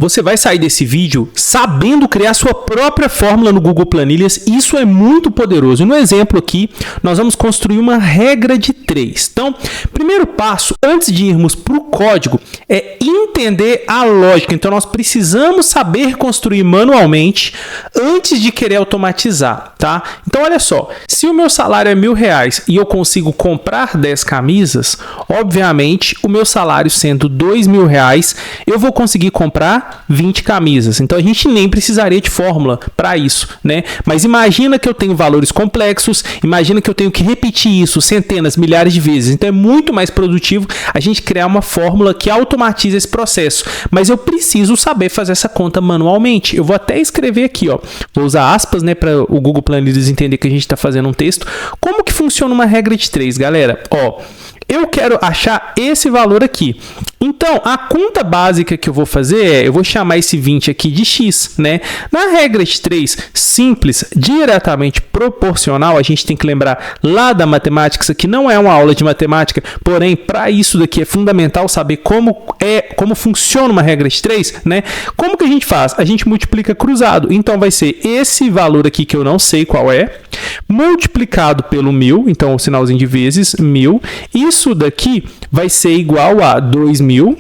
você vai sair desse vídeo sabendo criar sua própria fórmula no Google Planilhas. Isso é muito poderoso. E no exemplo aqui, nós vamos construir uma regra de 3. Então, primeiro passo, antes de irmos para o código, é entender a lógica. Então, nós precisamos saber construir manualmente antes de querer automatizar, tá? Então, olha só, se o meu salário é R$1.000 e eu consigo comprar 10 camisas, obviamente, o meu salário sendo R$2.000, eu vou conseguir comprar 20 camisas. Então, a gente nem precisaria de fórmula para isso, né? Mas imagina que eu tenho valores complexos, imagina que eu tenho que repetir isso centenas, milhares de vezes. Então, é muito mais produtivo a gente criar uma fórmula que automatiza esse processo. Mas eu preciso saber fazer essa conta manualmente. Eu vou até escrever aqui, ó. Vou usar aspas, né, para o Google Planilhas entender que a gente está fazendo um texto. Como que funciona uma regra de 3, galera? Ó, eu quero achar esse valor aqui. Então, a conta básica que eu vou fazer eu vou chamar esse 20 aqui de x, né? Na regra de 3, simples, diretamente proporcional, a gente tem que lembrar lá da matemática, isso aqui não é uma aula de matemática, porém, para isso daqui é fundamental saber como funciona uma regra de 3, né? Como que a gente faz? A gente multiplica cruzado. Então, vai ser esse valor aqui que eu não sei qual é, multiplicado pelo 1000, então o sinalzinho de vezes, 1000. Isso daqui vai ser igual a 2000,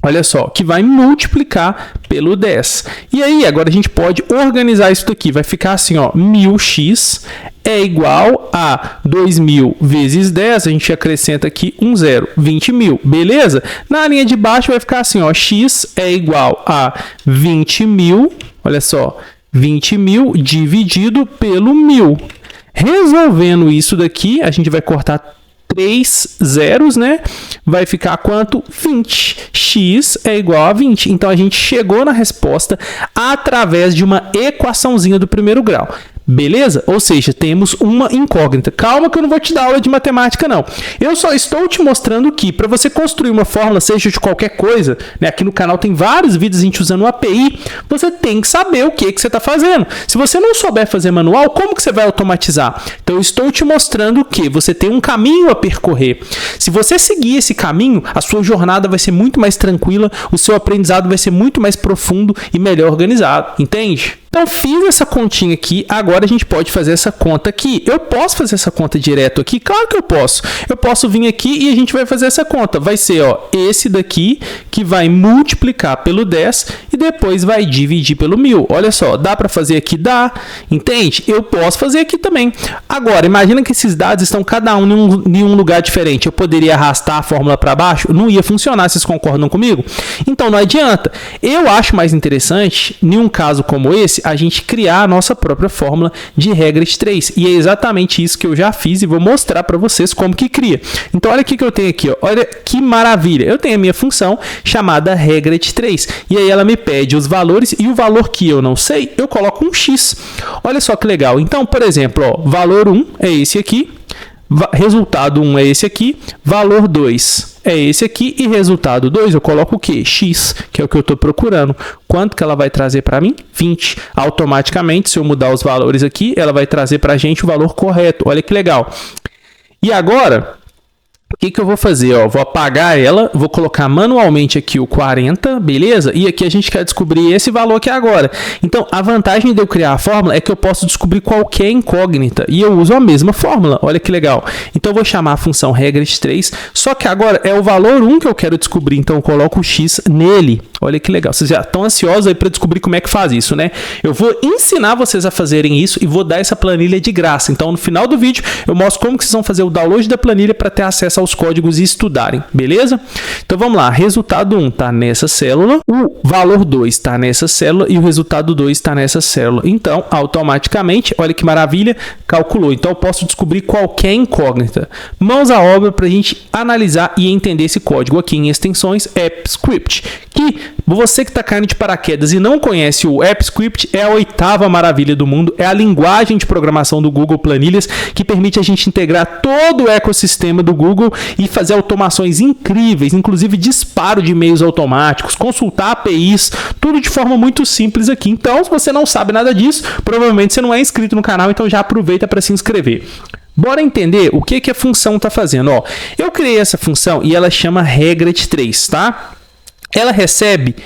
olha só, que vai multiplicar pelo 10. E aí, agora a gente pode organizar isso daqui. Vai ficar assim, ó, 1000x é igual a 2.000 vezes 10, a gente acrescenta aqui um zero, 20.000, beleza? Na linha de baixo vai ficar assim, ó, x é igual a 20.000, olha só, 20.000 dividido pelo 1000. Resolvendo isso daqui, a gente vai cortar 3 zeros, né? Vai ficar quanto? 20. X é igual a 20. Então, a gente chegou na resposta através de uma equaçãozinha do primeiro grau. Beleza? Ou seja, temos uma incógnita. Calma que eu não vou te dar aula de matemática, não. Eu só estou te mostrando que para você construir uma fórmula, seja de qualquer coisa, né? Aqui no canal tem vários vídeos a gente usando o API, você tem que saber o que você está fazendo. Se você não souber fazer manual, como que você vai automatizar? Então, eu estou te mostrando que você tem um caminho a percorrer. Se você seguir esse caminho, a sua jornada vai ser muito mais tranquila, o seu aprendizado vai ser muito mais profundo e melhor organizado. Entende? Então, fiz essa continha aqui, agora a gente pode fazer essa conta aqui. Eu posso fazer essa conta direto aqui? Claro que eu posso. Eu posso vir aqui e a gente vai fazer essa conta. Vai ser, ó, esse daqui que vai multiplicar pelo 10 e depois vai dividir pelo 1000. Olha só, dá para fazer aqui? Dá. Entende? Eu posso fazer aqui também. Agora, imagina que esses dados estão cada um em um lugar diferente. Eu poderia arrastar a fórmula para baixo? Não ia funcionar, vocês concordam comigo? Então, não adianta. Eu acho mais interessante, em um caso como esse, a gente criar a nossa própria fórmula de regra de 3. E é exatamente isso que eu já fiz e vou mostrar para vocês como que cria. Então, olha o que eu tenho aqui. Ó. Olha que maravilha. Eu tenho a minha função chamada regra de 3. E aí ela me pede os valores e o valor que eu não sei, eu coloco um x. Olha só que legal. Então, por exemplo, ó, valor 1 é esse aqui. Resultado 1 é esse aqui, valor 2 é esse aqui e resultado 2 eu coloco o quê? X, que é o que eu estou procurando. Quanto que ela vai trazer para mim? 20. Automaticamente, se eu mudar os valores aqui, ela vai trazer para a gente o valor correto. Olha que legal. E agora, o que eu vou fazer? Ó, vou apagar ela, vou colocar manualmente aqui o 40, beleza? E aqui a gente quer descobrir esse valor aqui agora. Então, a vantagem de eu criar a fórmula é que eu posso descobrir qualquer incógnita. E eu uso a mesma fórmula. Olha que legal. Então, eu vou chamar a função regra de 3. Só que agora é o valor 1 que eu quero descobrir. Então, eu coloco o x nele. Olha que legal. Vocês já estão ansiosos aí para descobrir como é que faz isso, né? Eu vou ensinar vocês a fazerem isso e vou dar essa planilha de graça. Então, no final do vídeo, eu mostro como que vocês vão fazer o download da planilha para ter acesso aos códigos e estudarem, beleza? Então, vamos lá. Resultado 1 está nessa célula, o valor 2 está nessa célula e o resultado 2 está nessa célula. Então, automaticamente, olha que maravilha, calculou. Então, eu posso descobrir qualquer incógnita. Mãos à obra para a gente analisar e entender esse código aqui em extensões AppScript, que você que está caindo de paraquedas e não conhece o AppScript, é a 8ª maravilha do mundo, é a linguagem de programação do Google Planilhas que permite a gente integrar todo o ecossistema do Google e fazer automações incríveis, inclusive disparo de e-mails automáticos, consultar APIs, tudo de forma muito simples aqui. Então, se você não sabe nada disso, provavelmente você não é inscrito no canal, então já aproveita para se inscrever. Bora entender o que a função está fazendo. Ó, eu criei essa função e ela chama regra de 3, tá? Ela recebe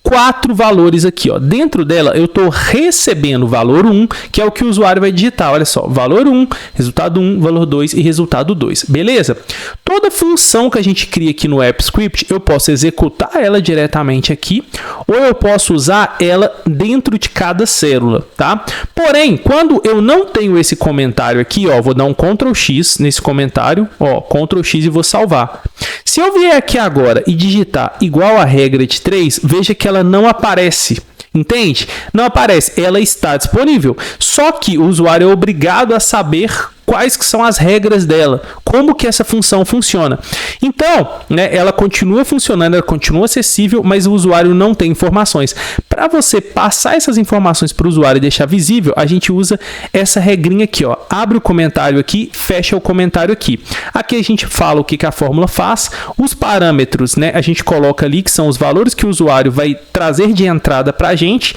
4 valores aqui, ó. Dentro dela eu estou recebendo o valor 1, que é o que o usuário vai digitar. Olha só, valor 1, resultado 1, valor 2 e resultado 2. Beleza? Toda função que a gente cria aqui no AppScript, eu posso executar ela diretamente aqui, ou eu posso usar ela dentro de cada célula, tá? Porém, quando eu não tenho esse comentário aqui, ó, vou dar um Ctrl X nesse comentário, ó, Ctrl X e vou salvar. Se eu vier aqui agora e digitar igual a regra de 3, veja que ela não aparece. Entende? Não aparece, ela está disponível. Só que o usuário é obrigado a saber quais que são as regras dela, como que essa função funciona. Então, né, ela continua funcionando, ela continua acessível, mas o usuário não tem informações. Para você passar essas informações para o usuário e deixar visível, a gente usa essa regrinha aqui, ó. Abre o comentário aqui, fecha o comentário aqui. Aqui a gente fala o que a fórmula faz, os parâmetros, né, a gente coloca ali que são os valores que o usuário vai trazer de entrada para a gente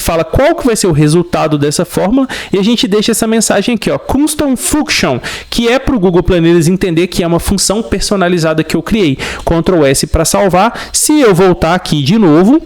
fala qual que vai ser o resultado dessa fórmula e a gente deixa essa mensagem aqui, ó, custom function, que é para o Google Planilhas entender que é uma função personalizada que eu criei. Ctrl S para salvar. Se eu voltar aqui de novo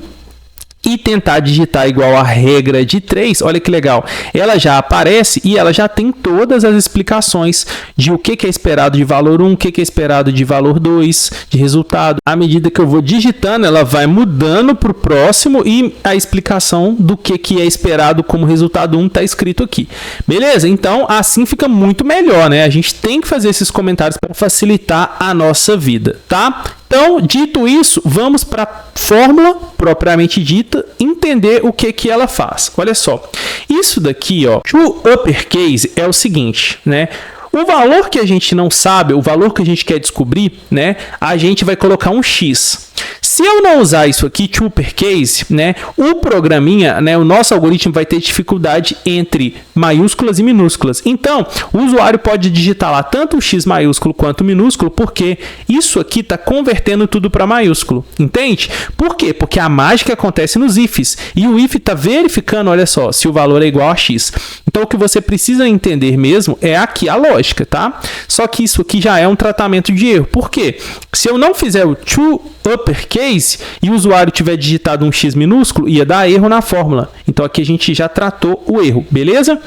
e tentar digitar igual a regra de 3, olha que legal, ela já aparece e ela já tem todas as explicações de o que é esperado de valor 1, o que é esperado de valor 2, de resultado. À medida que eu vou digitando, ela vai mudando para o próximo e a explicação do que é esperado como resultado 1 está escrito aqui. Beleza? Então, assim fica muito melhor, né? A gente tem que fazer esses comentários para facilitar a nossa vida, tá? Então, dito isso, vamos para a fórmula propriamente dita, entender o que ela faz. Olha só, isso daqui, ó, to uppercase é o seguinte, né? O valor que a gente não sabe, o valor que a gente quer descobrir, né? A gente vai colocar um X. Se eu não usar isso aqui, to uppercase, né, o programinha, né, o nosso algoritmo vai ter dificuldade entre maiúsculas e minúsculas. Então, o usuário pode digitar lá tanto o X maiúsculo quanto o minúsculo, porque isso aqui está convertendo tudo para maiúsculo. Entende? Por quê? Porque a mágica acontece nos ifs. E o if está verificando, olha só, se o valor é igual a X. Então, o que você precisa entender mesmo é aqui a lógica, tá? Só que isso aqui já é um tratamento de erro. Por quê? Se eu não fizer o to uppercase e o usuário tiver digitado um X minúsculo, ia dar erro na fórmula. Então, aqui a gente já tratou o erro, beleza?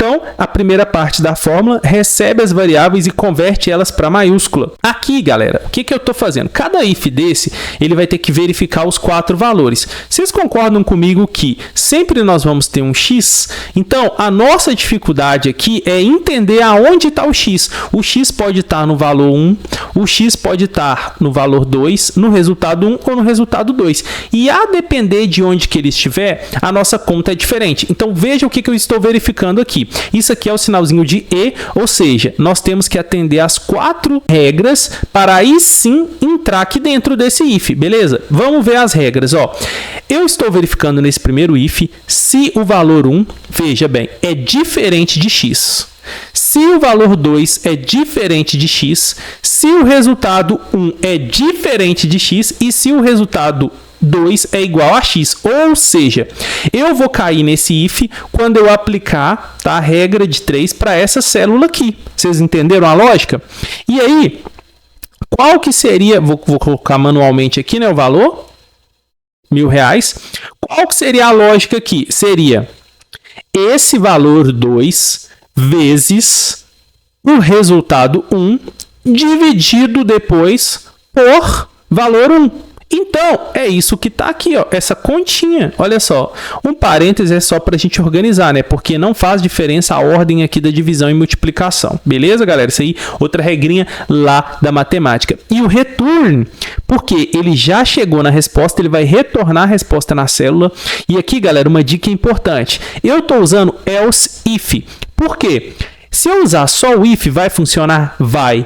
Então, a primeira parte da fórmula recebe as variáveis e converte elas para maiúscula. Aqui, galera, o que eu estou fazendo? Cada if desse, ele vai ter que verificar os 4 valores. Vocês concordam comigo que sempre nós vamos ter um X? Então, a nossa dificuldade aqui é entender aonde está o X. O X pode estar no valor 1, o X pode estar no valor 2, no resultado 1 ou no resultado 2. E a depender de onde que ele estiver, a nossa conta é diferente. Então, veja o que eu estou verificando aqui. Isso aqui é o sinalzinho de E, ou seja, nós temos que atender às 4 regras para aí sim entrar aqui dentro desse if, beleza? Vamos ver as regras, ó. Eu estou verificando nesse primeiro if se o valor 1, veja bem, é diferente de X. Se o valor 2 é diferente de X, se o resultado 1 é diferente de X e se o resultado 2 é igual a X, ou seja, eu vou cair nesse if quando eu aplicar, tá, a regra de 3 para essa célula aqui. Vocês entenderam a lógica? E aí, qual que seria, vou colocar manualmente aqui, né, o valor, R$1.000. Qual que seria a lógica aqui? Seria esse valor 2 vezes o resultado 1 dividido depois por valor 1. Então, é isso que está aqui, ó, essa continha. Olha só, um parêntese é só para a gente organizar, né? Porque não faz diferença a ordem aqui da divisão e multiplicação. Beleza, galera? Isso aí, outra regrinha lá da matemática. E o return, porque ele já chegou na resposta, ele vai retornar a resposta na célula. E aqui, galera, uma dica importante. Eu estou usando else if. Por quê? Se eu usar só o if, vai funcionar? Vai.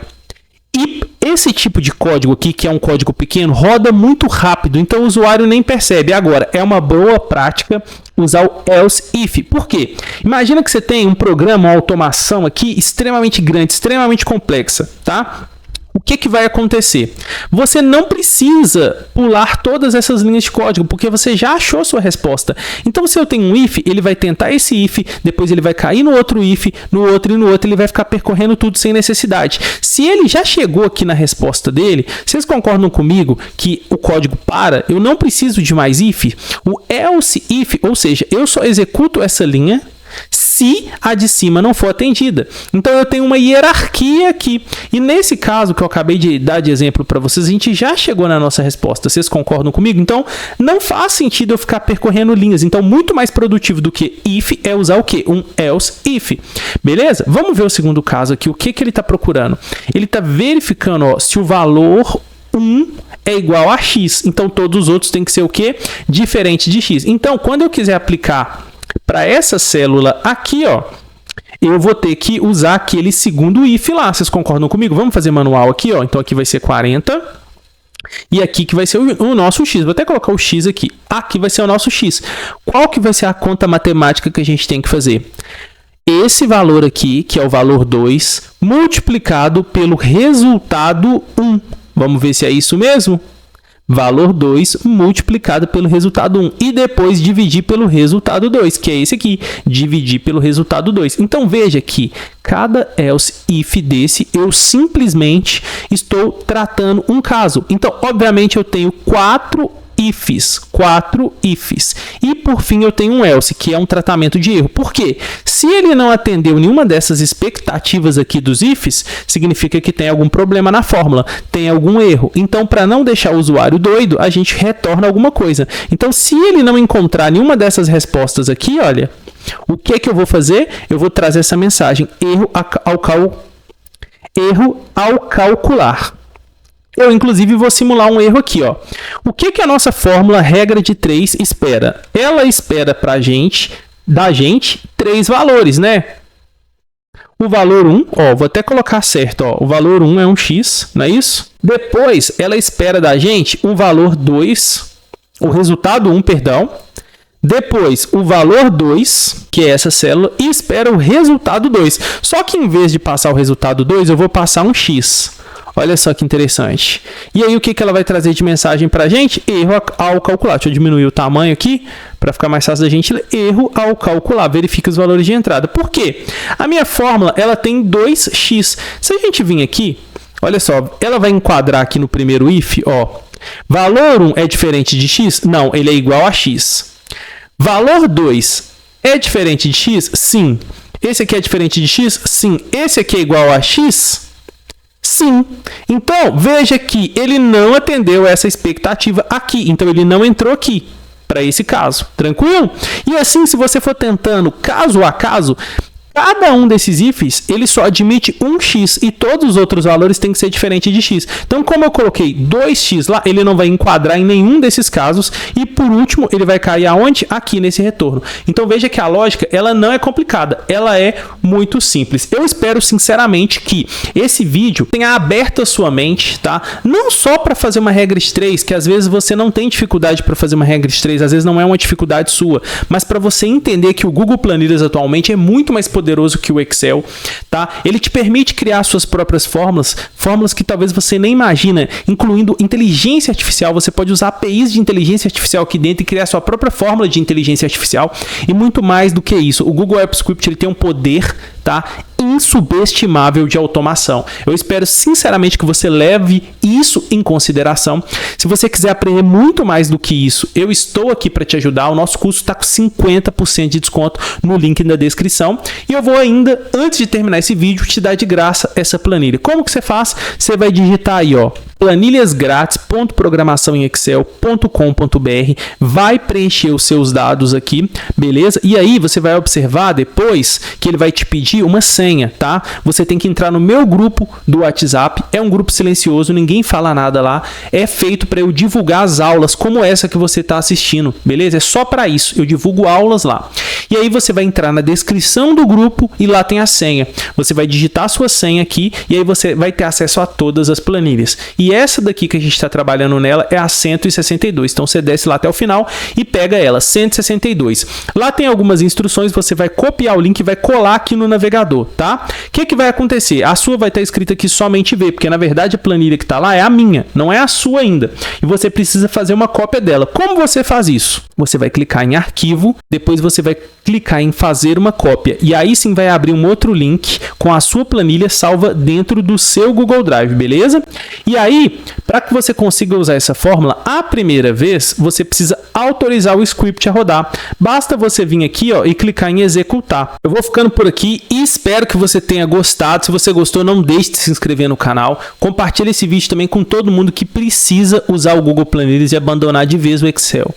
E esse tipo de código aqui, que é um código pequeno, roda muito rápido, então o usuário nem percebe. Agora, é uma boa prática usar o else if. Por quê? Imagina que você tem um programa, uma automação aqui extremamente grande, extremamente complexa, tá? o que vai acontecer? Você não precisa pular todas essas linhas de código, porque você já achou sua resposta. Então, se eu tenho um if, ele vai tentar esse if, depois ele vai cair no outro if, no outro e no outro, ele vai ficar percorrendo tudo sem necessidade. Se ele já chegou aqui na resposta dele, vocês concordam comigo que o código para? Eu não preciso de mais if? O else if, ou seja, eu só executo essa linha se a de cima não for atendida. Então, eu tenho uma hierarquia aqui. E nesse caso que eu acabei de dar de exemplo para vocês, a gente já chegou na nossa resposta. Vocês concordam comigo? Então, não faz sentido eu ficar percorrendo linhas. Então, muito mais produtivo do que if é usar o quê? Um else if. Beleza? Vamos ver o segundo caso aqui. O que ele está procurando? Ele está verificando se o valor 1 é igual a x. Então, todos os outros têm que ser o quê? Diferente de x. Então, quando eu quiser aplicar para essa célula aqui, ó, eu vou ter que usar aquele segundo if lá. Vocês concordam comigo? Vamos fazer manual aqui, ó. Então, aqui vai ser 40. E aqui que vai ser o nosso x. Vou até colocar o x aqui. Aqui vai ser o nosso x. Qual que vai ser a conta matemática que a gente tem que fazer? Esse valor aqui, que é o valor 2, multiplicado pelo resultado 1. Vamos ver se é isso mesmo? Valor 2 multiplicado pelo resultado 1 e depois dividir pelo resultado 2, que é esse aqui, dividir pelo resultado 2. Então, veja que cada else if desse, eu simplesmente estou tratando um caso. Então, obviamente, eu tenho 4 ifs. E, por fim, eu tenho um else, que é um tratamento de erro. Por quê? Se ele não atendeu nenhuma dessas expectativas aqui dos ifs, significa que tem algum problema na fórmula, tem algum erro. Então, para não deixar o usuário doido, a gente retorna alguma coisa. Então, se ele não encontrar nenhuma dessas respostas aqui, olha, o que é que eu vou fazer? Eu vou trazer essa mensagem, erro ao calcular. Eu, inclusive, vou simular um erro aqui, ó. O que a nossa fórmula regra de 3 espera? Ela espera da gente 3 valores, né? O valor 1, ó, vou até colocar certo, ó. O valor 1 é um x, não é isso? Depois, ela espera da gente o valor 2, o resultado 1, perdão. Depois, o valor 2, que é essa célula, e espera o resultado 2. Só que, em vez de passar o resultado 2, eu vou passar um x. Olha só que interessante. E aí, o que ela vai trazer de mensagem para a gente? Erro ao calcular. Deixa eu diminuir o tamanho aqui, para ficar mais fácil da gente ler. Erro ao calcular. Verifica os valores de entrada. Por quê? A minha fórmula, ela tem 2x. Se a gente vir aqui, olha só, ela vai enquadrar aqui no primeiro if, ó. Valor 1 é diferente de x? Não, ele é igual a x. Valor 2 é diferente de x? Sim. Esse aqui é diferente de x? Sim. Esse aqui é igual a x? Sim. Então, veja que ele não atendeu essa expectativa aqui. Então, ele não entrou aqui para esse caso. Tranquilo? E assim, se você for tentando caso a caso, cada um desses ifs, ele só admite um x e todos os outros valores têm que ser diferentes de x. Então, como eu coloquei 2x lá, ele não vai enquadrar em nenhum desses casos. E, por último, ele vai cair aonde? Aqui nesse retorno. Então, veja que a lógica, ela não é complicada. Ela é muito simples. Eu espero, sinceramente, que esse vídeo tenha aberto a sua mente, tá? Não só para fazer uma regra de 3, que às vezes você não tem dificuldade para fazer uma regra de 3, às vezes não é uma dificuldade sua, mas para você entender que o Google Planilhas atualmente é muito mais poderoso que o Excel, tá? Ele te permite criar suas próprias fórmulas que talvez você nem imagina, incluindo inteligência artificial. Você pode usar APIs de inteligência artificial aqui dentro e criar sua própria fórmula de inteligência artificial e muito mais do que isso. O Google Apps Script, ele tem um poder, tá, insubestimável de automação. Eu espero sinceramente que você leve isso em consideração. Se você quiser aprender muito mais do que isso, eu estou aqui para te ajudar. O nosso curso está com 50% de desconto no link na descrição. E eu vou ainda, antes de terminar esse vídeo, te dar de graça essa planilha. Como que você faz? Você vai digitar aí, ó, planilhasgrátis.programaçãoemexcel.com.br, vai preencher os seus dados aqui, beleza? E aí você vai observar depois que ele vai te pedir uma senha, tá? Você tem que entrar no meu grupo do WhatsApp, é um grupo silencioso, ninguém fala nada lá, é feito para eu divulgar as aulas como essa que você está assistindo, beleza? É só para isso, eu divulgo aulas lá. E aí você vai entrar na descrição do grupo e lá tem a senha. Você vai digitar a sua senha aqui e aí você vai ter acesso a todas as planilhas. E essa daqui que a gente está trabalhando nela é a 162. Então você desce lá até o final e pega ela, 162. Lá tem algumas instruções, você vai copiar o link e vai colar aqui no navegador, tá? O que vai acontecer? A sua vai estar escrita aqui somente V, porque na verdade a planilha que está lá é a minha, não é a sua ainda. E você precisa fazer uma cópia dela. Como você faz isso? Você vai clicar em arquivo, depois você vai clicar em fazer uma cópia. E aí sim vai abrir um outro link com a sua planilha salva dentro do seu Google Drive, beleza? E aí, para que você consiga usar essa fórmula, a primeira vez, você precisa autorizar o script a rodar. Basta você vir aqui, ó, e clicar em executar. Eu vou ficando por aqui e espero que você tenha gostado. Se você gostou, não deixe de se inscrever no canal. Compartilhe esse vídeo também com todo mundo que precisa usar o Google Planilhas e abandonar de vez o Excel.